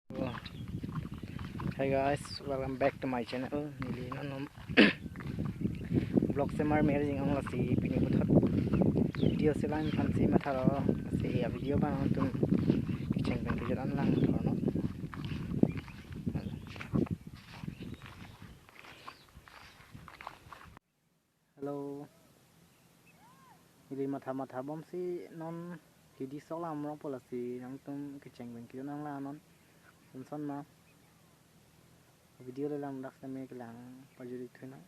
Oh, Hi guys, welcome back to my channel. Nili nanom vlog se mar mer jing ang lasi pini puthot video se lan pan si matharo se a video ba ang tum kicheng ben kijan lang thor no. Hello. Nili matha bom si non hidi sok lam rong pola si nang tum kicheng ben kijan lang non son ma video le lang dak se me klang pajurik thina.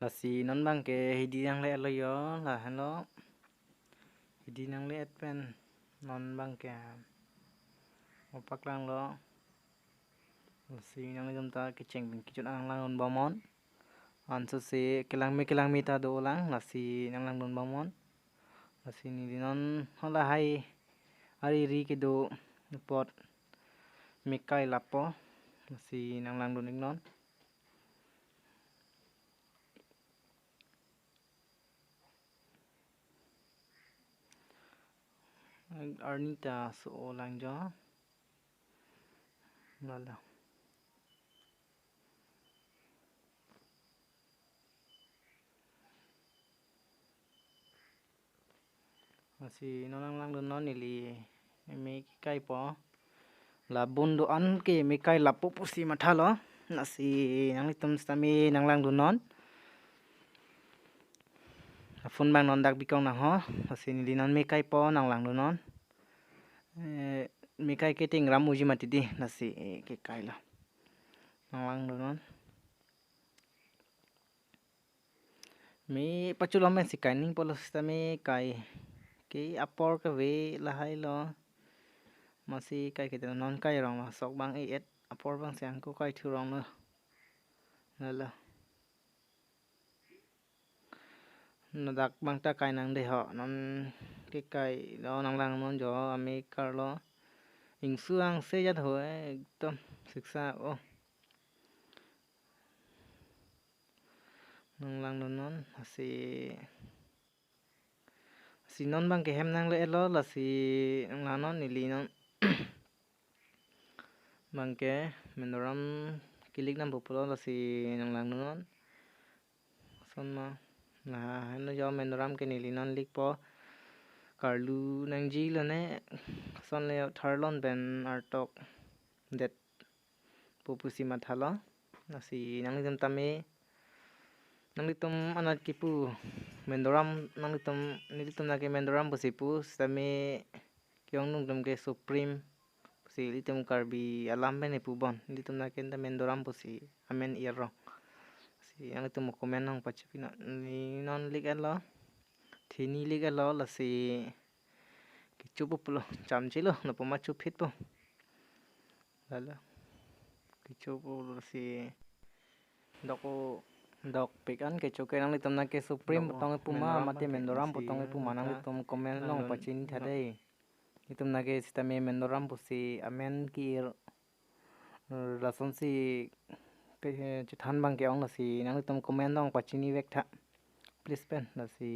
Là si non bang ke hidi nang le lo yo là hello hidi nang le pen non bang ke opak lang lo là si nang le ta ke cheng bin ki chon ang lang on bomon an so se kelang mi ta do lang là si nang lang don bomon là si ni non hola hai ari ri ke do pot mi kai lapo là si nang lang don non Arnita so lang jo là si nó lang don non ni li mi kai po là bun do an ke mi kai lapo pusi matha lo na si nang li tum stami nang lang don non phun bang non dak bikong na ho na si ni non mi kai po nang lang don non mi kai ke ting ram uji mati di na si ke kai la nang lang don non mi pachulo men si kai ning polos stami kai ke apor ka ve la hai lo masih kai kita non kai rong ma sok bang et apor bang siang ko kai thu rong la nó đặc bang ta kai nang de ho non cái kai đó nang lang non jo ame kar lo hình suang se ya thôi tomศึกษาโอ้nang lang non si non bang ke hem nang le lo là si nang lang non ni li non bang ke menoram kilik nam populo là si nang lang non son ma là nó do menoram ke ni li non lik po Carlu nang ji la ne son le tharlon ben artok det popusi mathala na si nang litum tame nang litum anat kipu mendoram nang litum na ke mendoram pusipu tame kyong nung tum ke supreme si litum karbi alam ben epubon litum na ke mendoram pusi amen ierro si nang litum komen nang pachipina ni non ligalo thini ligalo la si kichupu pulo chamchilo na poma chupit po lala kichupu si dok pikan ke choke nang litom na ke supreme tong puma mate mendoram potong puma nang litom komen long pachin thade litom na ke sistame mendoram pusi amen ki rason si ke chithan bang ke ong la si nang litom komen long pachini vek tha please pen la si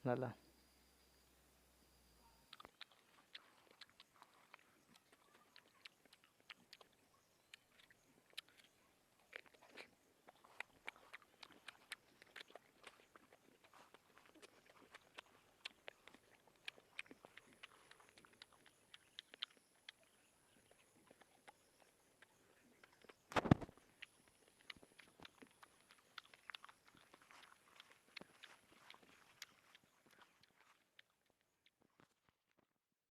lala